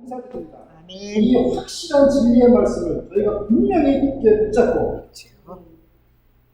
감사드립니다. 아멘. 이 확실한 진리의 말씀을 저희가 분명히 굳게 붙잡고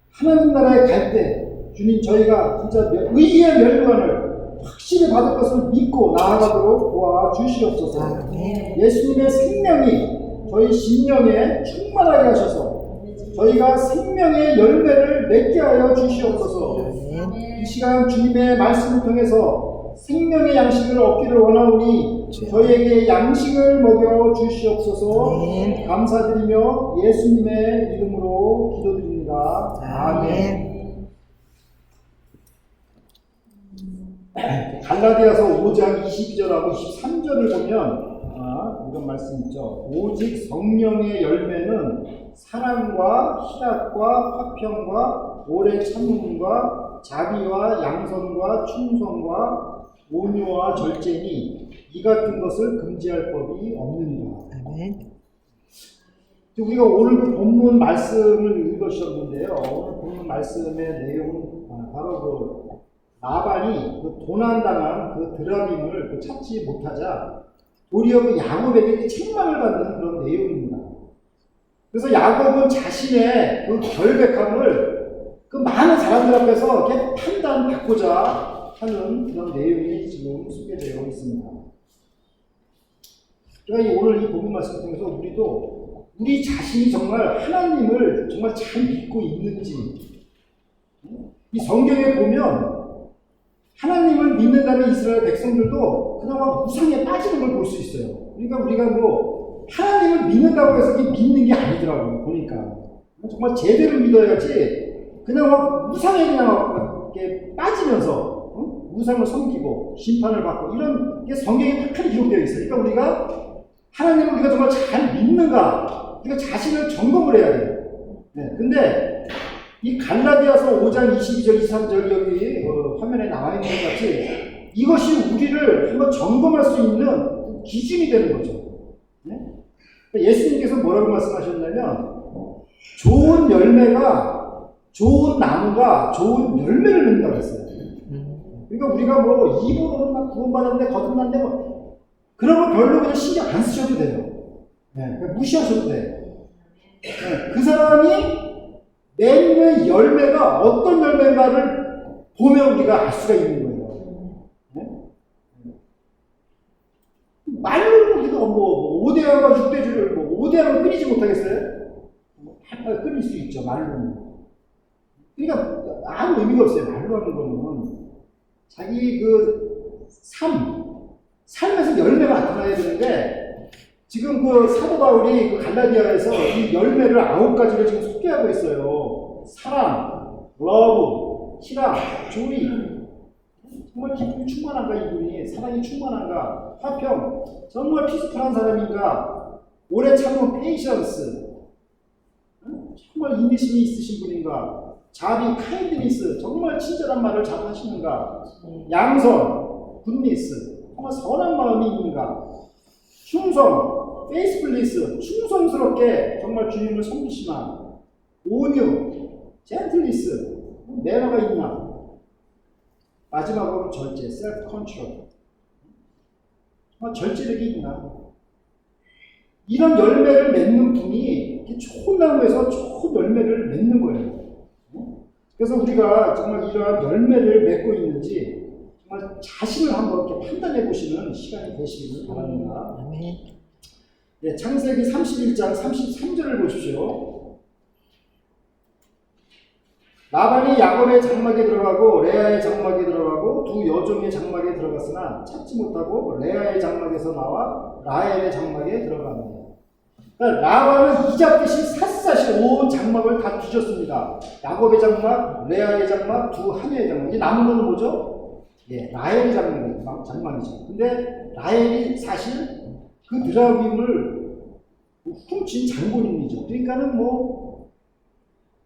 하나님 나라에 갈 때 주님 저희가 진짜 의의 멸류관을 확실히 받을 것을 믿고 나아가도록 도와주시옵소서. 아멘. 예수님의 생명이 저희 심령에 충만하게 하셔서 저희가 생명의 열매를 맺게 하여 주시옵소서. 아멘. 이 시간 주님의 말씀을 통해서 생명의 양식을 얻기를 원하오니 저희에게 양식을 먹여 주시옵소서. 아멘. 감사드리며 예수님의 이름으로 기도드립니다. 아멘. 갈라디아서 5장 22절하고 23절을 보면 이런 말씀 있죠. 오직 성령의 열매는 사랑과 희락과 화평과 오래 참음과 자비와 양선과 충성과 온유와 절제니 이 같은 것을 금지할 법이 없느니라. 아멘. 우리가 오늘 그 본문 말씀을 읽으셨는데요. 오늘 본문 말씀의 내용은 바로 그 라반이 그 도난당한 그 드라빔을 찾지 못하자 도리어 그 야곱에게 책망을 받는 그런 내용입니다. 그래서 야곱은 자신의 그 결백함을 그 많은 사람들 앞에서 이렇게 판단받고자 하는 그런 내용이 지금 소개되어 있습니다. 그러니까 오늘 이 본문 말씀을 통해서 우리도 우리 자신이 정말 하나님을 정말 잘 믿고 있는지, 이 성경에 보면 하나님을 믿는다는 이스라엘 백성들도 그나마 우상에 빠지는 걸 볼 수 있어요. 그러니까 우리가 뭐 하나님을 믿는다고 해서 믿는 게 아니더라고요. 보니까 정말 제대로 믿어야지 그냥 막 우상에 그냥 이렇게 빠지면서 우상을 섬기고 심판을 받고 이런 게 성경에 확실히 기록되어 있어요. 그러니까 우리가 하나님을 우리가 정말 잘 믿는가, 우리가 자신을 점검을 해야 돼요. 네, 근데 이 갈라디아서 5장 22절 23절 여기 화면에 나와 있는 것 같이 이것이 우리를 한번 점검할 수 있는 기준이 되는 거죠. 네? 예수님께서 뭐라고 말씀하셨냐면 좋은 열매가 좋은 나무가 좋은 열매를 맺는다고 했어요. 그러니까 우리가 뭐 입으로는 막 구원받았는데 거듭났는데 뭐 그런 거 별로 그냥 신경 안 쓰셔도 돼요. 네, 그냥 무시하셔도 돼요. 네, 그 사람이 맺는 열매가 어떤 열매인가를 보면 우리가 알 수가 있는 거예요. 네? 말로 우리가 뭐 5대양과 6대주를 뭐 5대양을 끊이지 못하겠어요? 끊일 수 있죠, 말로는. 그러니까 아무 의미가 없어요, 말로 하는 거는. 자기 그 삶에서 열매가 나타나야 되는데, 지금 그 사도 바울이 그 갈라디아에서 이 열매를 9가지를 지금 소개하고 있어요. 사랑, 러브, 희락, 조리. 정말 기쁨이 충만한가 이분이? 사랑이 충만한가? 화평, 정말 피스풀한 사람인가? 오래 참은 페이션스, 정말 인내심이 있으신 분인가? 자비, 카인드니스, 정말 친절한 말을 잘 하시는가? 양선, 굿니스, 정말 선한 마음이 있는가? 충성, 페이스플리스, 충성스럽게 정말 주님을 섬기시나? 온유, 젠틀리스, 매너가 있나? 마지막으로 절제, 셀프 컨트롤. 정말 절제력이 있나? 이런 열매를 맺는 분이 좋은 나무에서 좋은 열매를 맺는 거예요. 그래서 우리가 정말 이러한 열매를 맺고 있는지 정말 자신을 한번 이렇게 판단해 보시는 시간이 되시기를 바랍니다. 네, 창세기 31장 33절을 보십시오. 라반이 야곱의 장막에 들어가고 레아의 장막에 들어가고 두 여종의 장막에 들어갔으나 찾지 못하고 레아의 장막에서 나와 라헬의 장막에 들어갑니다. 그러니까 라반은 이잡듯이 샅샅이 온 장막을 다 뒤졌습니다. 야곱의 장막, 레아의 장막, 두 하녀의 장막. 이 남은 거는 뭐죠? 예, 라헬의 장막이죠. 근데 라헬이 사실 그 드라빔을 훔친 장본인이죠. 그러니까는 뭐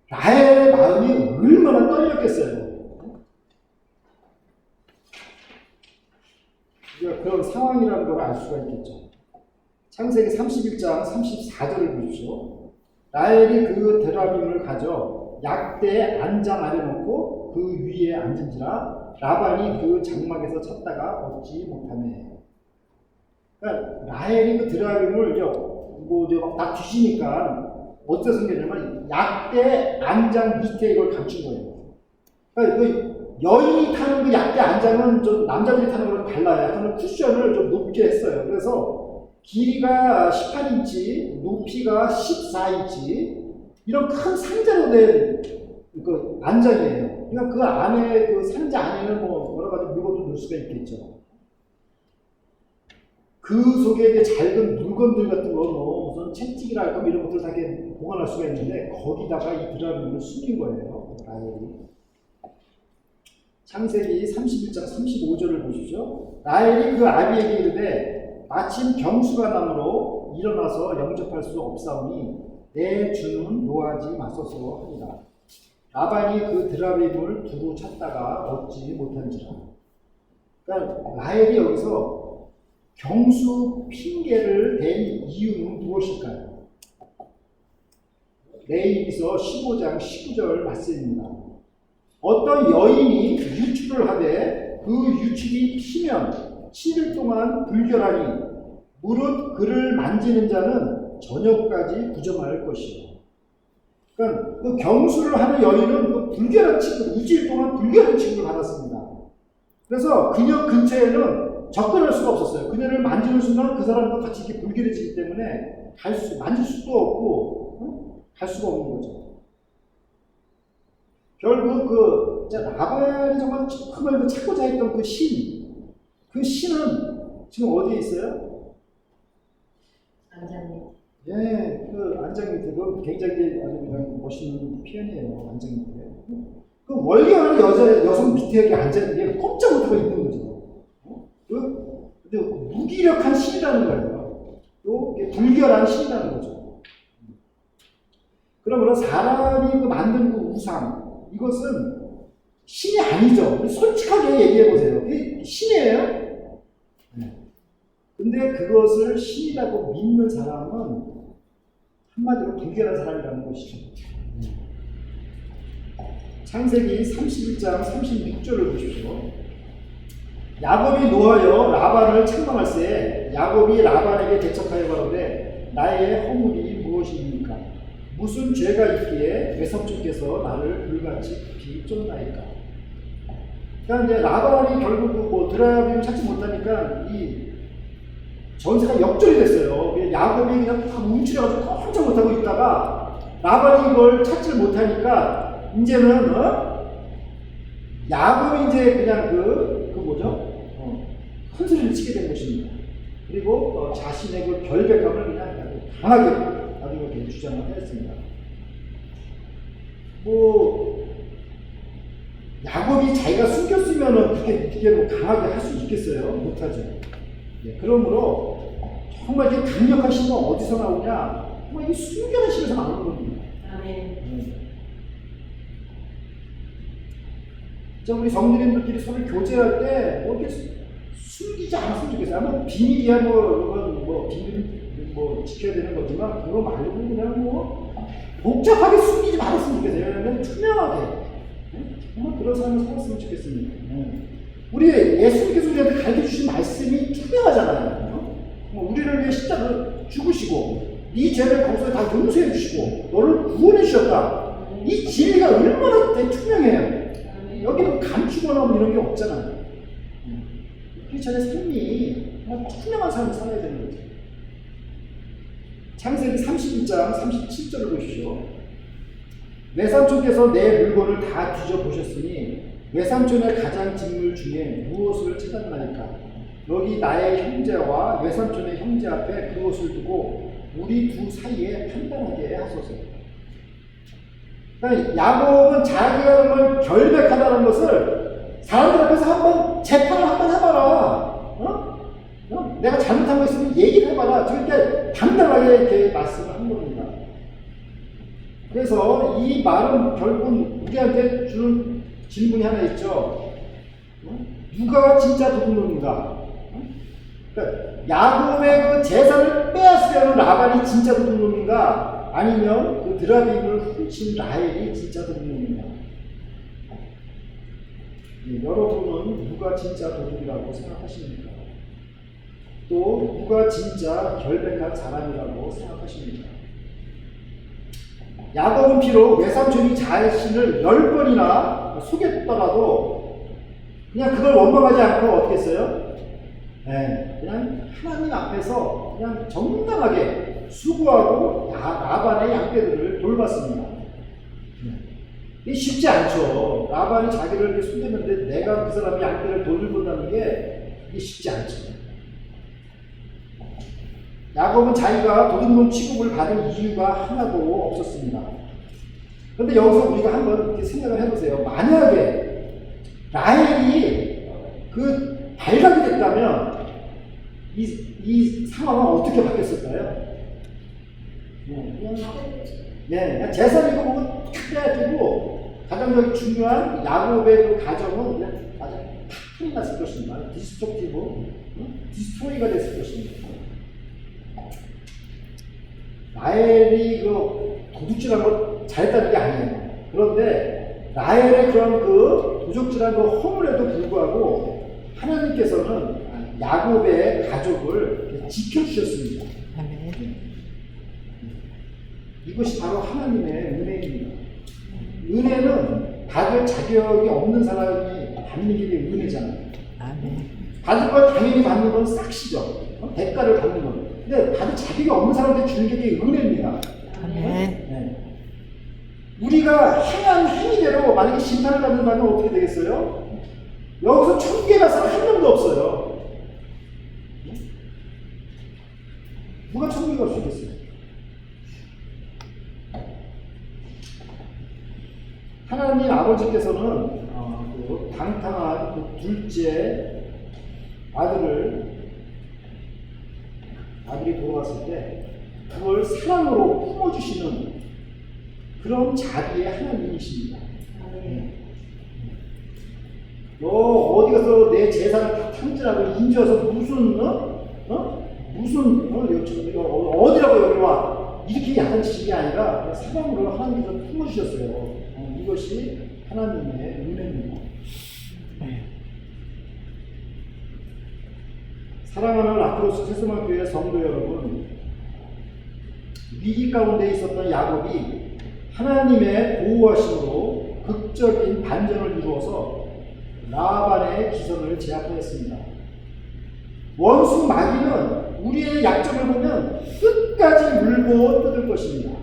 라헬의 마음이 얼마나 떨렸겠어요. 우리가 그런 상황이라는 걸 알 수가 있겠죠. 창세기 31장 34절을 보십시오. 라헬이 그 드라빔을 가져 약대에 안장 아래 놓고 그 위에 앉은지라 라반이 그 장막에서 찾다가 얻지 못하네. 그러니까 라헬이 그 드라빔을 막 뒤지니까 어떻게 생겼냐면 약대 안장 밑에 이걸 감춘 거예요. 그러니까 그 여인이 타는 그 약대 안장은 좀 남자들이 타는 거랑 달라요. 약간 쿠션을 좀 높게 했어요. 그래서 길이가 18인치, 높이가 14인치, 이런 큰 상자로 된 그 안장이에요. 그러니까 그 안에, 그 상자 안에는 뭐 여러 가지 물건도 넣을 수가 있겠죠. 그 속에 이제 작은 물건들 같은 거, 뭐 무슨 채찍이랄까 뭐 이런 것들 다 보관할 수가 있는데, 거기다가 이 드라빔을 숨긴 거예요. 라헬이. 창세기 31장 35절을 보십시오. 라헬이 그 아비에게 이르되 마침 경수가 남으로 일어나서 영접할 수 없사오니 내 주는 노하지 마소서 하니라. 라반이 그 드라빔을 두루 찾다가 얻지 못한지라. 그러니까 라헬이 여기서 경수 핑계를 댄 이유는 무엇일까요? 레위기서 15장 19절 말씀입니다. 어떤 여인이 유출을 하되 그 유출이 피면 7일 동안 불결하니 무릇 그를 만지는 자는 저녁까지 부정할 것이요. 그러니까 그 경수를 하는 여인은 그 불결한 취급, 일주일 동안 불결한 취급을 받았습니다. 그래서 그녀 근처에는 접근할 수가 없었어요. 그녀를 만지는 순간 그 사람과 같이 이렇게 불결해지기 때문에 만질 수도 없고, 갈 수가 없는 거죠. 결국 라반이 정말 정말 찾고자 했던 그 신은 지금 어디에 있어요? 안장 밑에. 예, 그 안장 밑에, 그 굉장히 아주 멋있는 표현이에요. 안장 밑에. 그 월경하는 여성 밑에 이렇게 앉아있는 꼼짝 못하고 있는 거죠. 근데 무기력한 신이라는 거예요. 또 불결한 신이라는 거죠. 그러므로 사람이 만든 그 우상, 이것은 신이 아니죠. 솔직하게 얘기해 보세요. 그게 신이에요? 근데 그것을 신이라고 믿는 사람은 한마디로 불결한 사람이라는 것이죠. 창세기 31장 36절을 보십시오. 야곱이 노하여 라반을 책망할세 야곱이 라반에게 대척하여 가로되 나의 허물이 무엇입니까? 무슨 죄가 있기에 외삼촌께서 나를 불같이 비쫓나이까? 그러니까 이제 라반이 결국 드라빔을 찾지 못하니까 이 전세가 역전이 됐어요. 야곱이 그냥 다 움츠려가지고 꼼짝 못하고 있다가 라반이 이걸 찾지 못하니까 이제는 야곱이 이제 그냥 큰 소리를 치게 된 것입니다. 그리고 자신의 그 결백감을 그냥 강하게 아주 이렇게 주장을 했습니다. 야곱이 자기가 숨겼으면은 그렇게 강하게 할 수 있겠어요? 못하죠. 예, 그러므로 정말 이렇게 강력한 신은 어디서 나오냐? 정말 이 숨겨진 신에서 나오는 겁니다. 아멘. 우리 성도님들끼리 서로 교제할 때 이렇게 숨기지 않았으면 좋겠어요. 아마 비밀이야 비밀 지켜야 되는 거지만 그거 말고 그냥 복잡하게 숨기지 말았으면 좋겠어요. 그냥 투명하게 정말 그런 삶을 살았으면 좋겠습니다. 우리 예수님께서 우리한테 가르쳐주신 말씀이 투명하잖아요. 우리를 위해 십자가를 죽으시고 네 죄를 거기서 다 용서해 주시고 너를 구원해 주셨다. 이 진리가 얼마나 투명해요. 여기 감추거나 이런 게 없잖아요. 크리스천의 삶이 투명한 삶을 살아야 되는 거죠. 창세기 31장 37절을 보십시오. 외삼촌께서 내 물건을 다 뒤져보셨으니 외삼촌의 가장 직물 중에 무엇을 찾았나이까? 여기 나의 형제와 외삼촌의 형제 앞에 그것을 두고 우리 두 사이에 판단하게 하소서. 그러니까 야곱은 자기가 정말 결백하다는 것을 사람들 앞에서 한번 재판을 한번 해봐라. 내가 잘못한 거 있으면 얘기를 해봐라. 그렇게 당당하게 이렇게 말씀을 한 겁니다. 그래서 이 말은 결국은 우리한테 주는 질문이 하나 있죠. 누가 진짜 도둑놈인가? 그러니까 야곱의 그 재산을 빼앗으려는 라반이 진짜 도둑놈인가? 아니면 그 드라빔을 훔친 라헬이 진짜 도둑놈인가? 여러분은 누가 진짜 도둑이라고 생각하십니까? 또 누가 진짜 결백한 사람이라고 생각하십니까? 야곱은 비록 외삼촌이 자신을 10번이나 속였더라도 그냥 그걸 원망하지 않고 어떻게 했어요? 네, 그냥 하나님 앞에서 그냥 정당하게 수고하고 라반의 양떼들을 돌봤습니다. 이게 쉽지 않죠. 라반이 자기를 이렇게 속였는데 내가 그 사람의 양떼를 돌본다는 게 이게 쉽지 않죠. 야곱은 자기가 도둑놈 취급을 받은 이유가 하나도 없었습니다. 그런데 여기서 우리가 한번 이렇게 생각을 해보세요. 만약에 라헬이 그 발각이 됐다면 이 상황은 어떻게 바뀌었을까요? 그냥 재산이고 뭐고 탁 빼앗기고 가장 중요한 야곱의 그 가정은 그냥 아주 탁 났을 것입니다. 디스토리가 됐을 것입니다. 라헬이 그 도둑질한 거 잘했다는 게 아니에요. 그런데 라헬의 그런 그 도둑질한 그 허물에도 불구하고 하나님께서는 야곱의 가족을 지켜주셨습니다. 이것이 바로 하나님의 은혜입니다. 은혜는 받을 자격이 없는 사람이 받는 게 은혜잖아요. 받을 걸 당연히 받는 건 싹시죠. 대가를 받는 건. 근데 받을 자격이 없는 사람한테 주는 게 은혜입니다. 네. 우리가 행한 행위대로 만약에 심판을 받는다면 어떻게 되겠어요? 여기서 천국에 갈 사람 한 명도 없어요. 누가 천국에 갈 수 있겠어요? 하나님 아버지께서는 그 방탕한 그 둘째 아들이 돌아왔을 때 그걸 사랑으로 품어주시는 그런 자비의 하나님이십니다. 너 어디 가서 내 재산을 다 탕진하고 인주해서 어디라고 여기 와 이렇게 약한 짓이 아니라 사랑으로 하나님께서 품어주셨어요. 이것이 하나님의 은혜입니다. 사랑하는 라크로스 세스만교회 성도 여러분, 위기 가운데 있었던 야곱이 하나님의 보호하심으로 극적인 반전을 이루어서 라반의 기선을 제압하였습니다. 원수 마귀는 우리의 약점을 보면 끝까지 물고 뜯을 것입니다.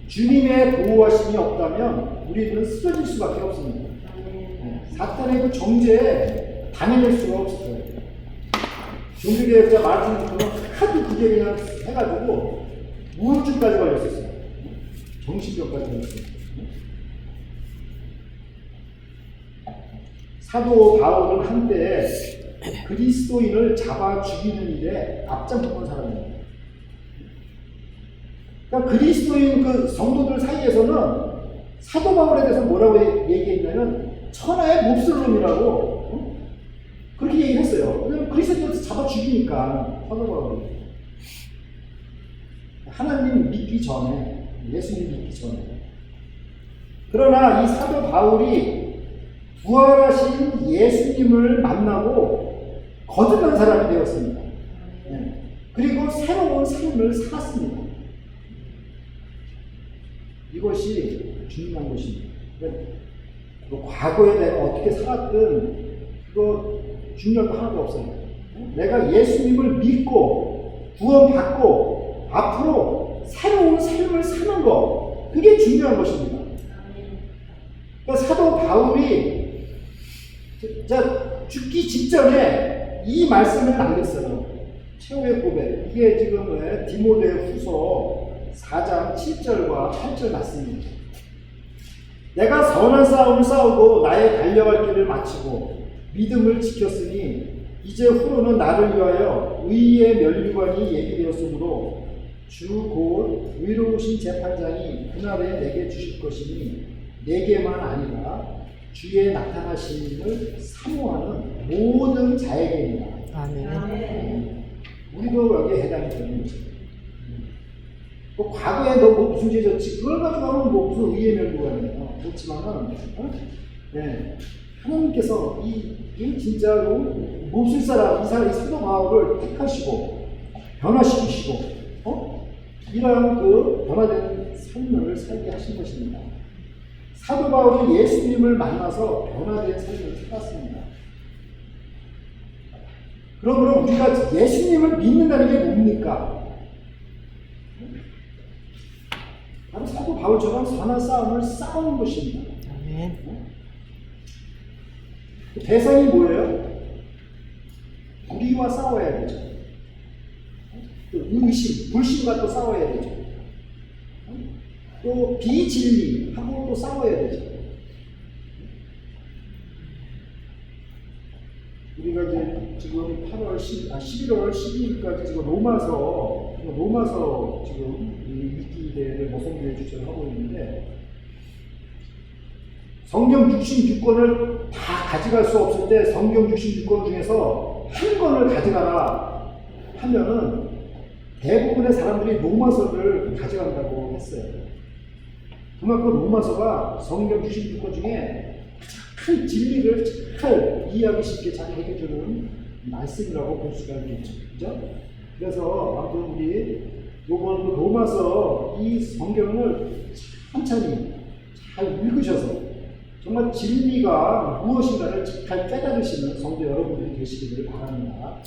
주님의 보호하심이 없다면 우리는 쓰러질 수밖에 없습니다. 사탄의 그 정죄에 당해낼 수가 없어요. 종교개혁자 마르틴 루터는 하도 그게 그냥 해가지고 우울증까지 걸렸었어요. 정신병까지 걸렸어요. 사도 바울은 한때 그리스도인을 잡아 죽이는 일에 앞장섰던 사람입니다. 그러니까 그리스도인 그 성도들 사이에서는 사도 바울에 대해서 뭐라고 얘기했냐면 천하의 몹쓸놈이라고 그렇게 얘기했어요. 왜냐면 그리스도인을 잡아 죽이니까 사도 바울이 하나님 믿기 전에 예수님 믿기 전에. 그러나 이 사도 바울이 부활하신 예수님을 만나고 거듭난 사람이 되었습니다. 그리고 새로운 삶을 살았습니다. 이것이 중요한 것입니다. 과거에 내가 어떻게 살았든 그거 중요한 거 하나도 없어요. 내가 예수님을 믿고 구원받고 앞으로 새로운 삶을 사는 거, 그게 중요한 것입니다. 그러니까 사도 바울이 죽기 직전에 이 말씀을 남겼어요. 최후의 고백. 이게 지금 디모데 후서 4장 7절과 8절 말씀입니다. 내가 선한 싸움을 싸우고 나의 달려갈 길을 마치고 믿음을 지켰으니 이제 후로는 나를 위하여 의의 면류관이 예비되었으므로 주 곧 의로우신 재판장이 그날에 내게 주실 것이니 내게만 아니라 주의 나타나심을 사모하는 모든 자에게입니다. 아멘. 우리도 여기에 해당이 되는 거죠. 과거에 너 무슨 죄 졌지? 그걸 가지고 하면 무슨 의의 면류관이에요. 그렇지만은, 네. 하나님께서 이 진짜로 몹쓸 사람 이스라엘 사도 바울을 택하시고 변화시키시고 이러한 그 변화된 삶을 살게 하신 것입니다. 사도 바울은 예수님을 만나서 변화된 삶을 살았습니다. 그러므로 우리가 예수님을 믿는다는 게 뭡니까? 바로 사도 바울처럼 선한 싸움을 싸우는 것입니다. 아멘. 대상이 뭐예요? 불의와 싸워야 되죠. 또 의심, 불신과 또 싸워야 되죠. 또 비진리하고 또 싸워야 되죠. 우리가 이제 지금 11월 12일까지 지금 로마서 지금 읽기 대회를 모성교회 주최를 하고 있는데, 성경 66권을 다 가져갈 수 없을 때 성경 66권 중에서 한 권을 가져가라 하면은 대부분의 사람들이 로마서를 가져간다고 했어요. 그만큼 로마서가 성경 66권 중에 큰 진리를 잘 이해하기 쉽게 잘 해결해주는 말씀이라고 볼 수가 있겠죠. 그죠? 그래서 아무튼 우리 요번 로마서 이 성경을 천천히 잘 읽으셔서 정말 진리가 무엇인가를 잘 깨달으시는 성도 여러분들이 되시기를 바랍니다.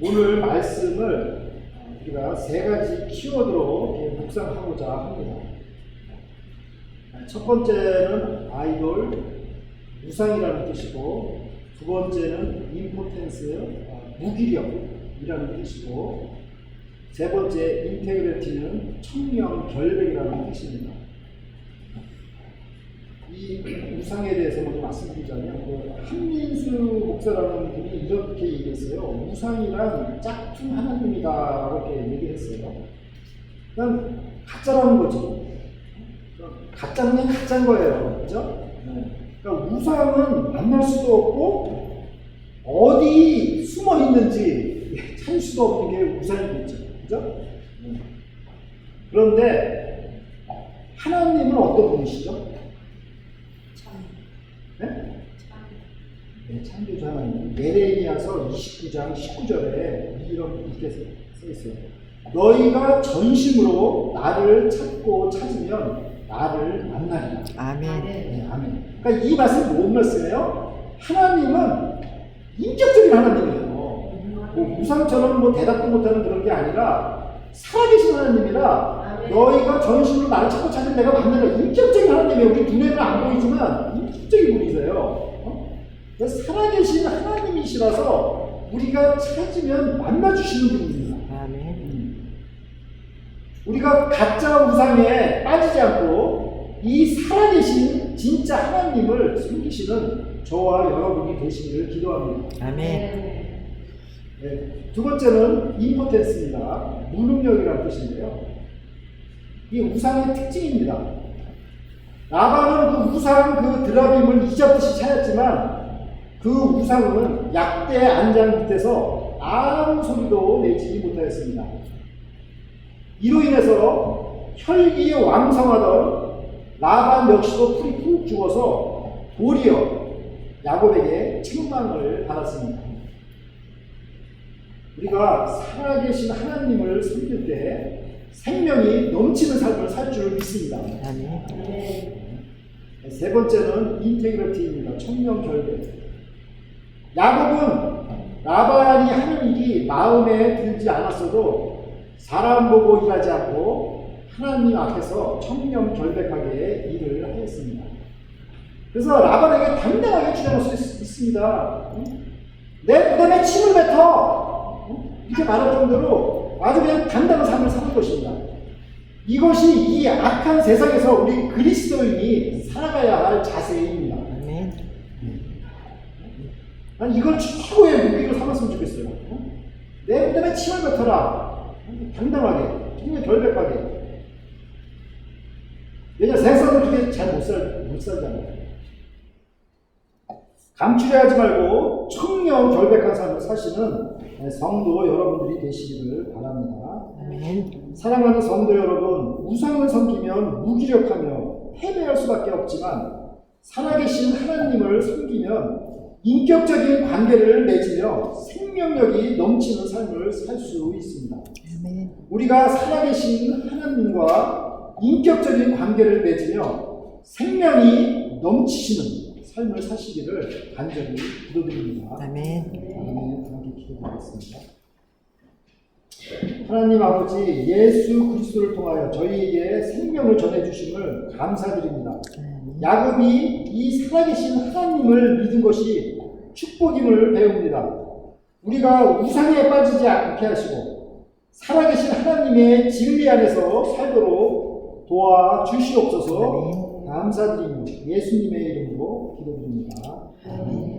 오늘 말씀을 우리가 세 가지 키워드로 묵상하고자 합니다. 첫 번째는 아이돌, 우상이라는 뜻이고, 두 번째는 임포텐스, 무기력이라는 뜻이고, 세 번째 인테그리티는 청명, 결백이라는 뜻입니다. 이 우상에 대해서 먼저 말씀드리자면, 한민수 목사라는 분이 이렇게 얘기했어요. 우상이란 짝퉁 하나님이다 이렇게 얘기했어요. 그냥 가짜라는 거죠. 가짜는 그냥 가짜인 거예요. 그죠? 그러니까 우상은 만날 수도 없고 어디 숨어 있는지 찾을 수도 없는 게 우상이겠죠. 그죠? 그런데 하나님은 어떤 분이시죠? 네? 네, 창조주 하나님. 예레미야서 29장 19절에 이렇게 써 있어요. 너희가 전심으로 나를 찾고 찾으면 나를 만나리라. 아멘. 네, 아멘. 그러니까 이 말씀이 뭔 말씀이에요? 하나님은 인격적인 하나님이에요. 뭐 우상처럼 뭐 대답도 못하는 그런 게 아니라 살아계신 하나님이라 너희가 전심으로 나를 찾고 찾으면 내가 만나리라. 인격적인 하나님이에요. 우리 눈에는 안 보이지만 인격적인 분이세요. 살아계신 하나님이시라서 우리가 찾으면 만나주시는 분입니다. 아멘. 우리가 가짜 우상에 빠지지 않고 이 살아계신 진짜 하나님을 섬기시는 저와 여러분이 되시기를 기도합니다. 아멘. 네, 두 번째는 임포텐스입니다. 무능력이라는 뜻인데요. 이 우상의 특징입니다. 라반은 그 우상 그 드라빔을 잊었듯이 찾았지만 그 우상은 약대 안장 밑에서 아무 소리도 내지 못하였습니다. 이로 인해서 혈기에 왕성하던 라반 역시도 풀이 푹 죽어서 도리어 야곱에게 책망을 받았습니다. 우리가 살아계신 하나님을 섬길 때 생명이 넘치는 삶을 살 줄 믿습니다. 아멘. 세 번째는 인테그리티입니다. 청명 결백. 야곱은 라반이 하는 일이 마음에 들지 않았어도 사람 보고 일하지 않고 하나님 앞에서 청명 결백하게 일을 하였습니다. 그래서 라반에게 당당하게 주장할 수 있습니다. 내 부담에 침을 뱉어! 이렇게 말할 정도로 아주 그냥 당당한 삶을 사는 것입니다. 이것이 이 악한 세상에서 우리 그리스도인이 살아가야 할 자세입니다. 아멘. 난 이걸 최고의 무기로 삼았으면 좋겠어요. 내 부담에 침을 뱉어라. 당당하게, 정말 결백하게. 왜냐, 세상은 그렇게 잘 못 살잖아요. 감추려 하지 말고 청명 결백한 삶을 사시는 성도 여러분들이 되시기를 바랍니다. 아멘. 사랑하는 성도 여러분, 우상을 섬기면 무기력하며 패배할 수밖에 없지만 살아계신 하나님을 섬기면 인격적인 관계를 맺으며 생명력이 넘치는 삶을 살 수 있습니다. 우리가 살아계신 하나님과 인격적인 관계를 맺으며 생명이 넘치시는 삶을 사시기를 간절히 기도드립니다. 아멘. 함께 기도드리겠습니다. 하나님 아버지, 예수 그리스도를 통하여 저희에게 생명을 전해주심을 감사드립니다. 야곱이 이 살아계신 하나님을 믿은 것이 축복임을 배웁니다. 우리가 우상에 빠지지 않게 하시고 살아계신 하나님의 진리 안에서 살도록 도와주시옵소서. 감사드립니다. 예수님의 이름으로 기도드립니다. 아멘.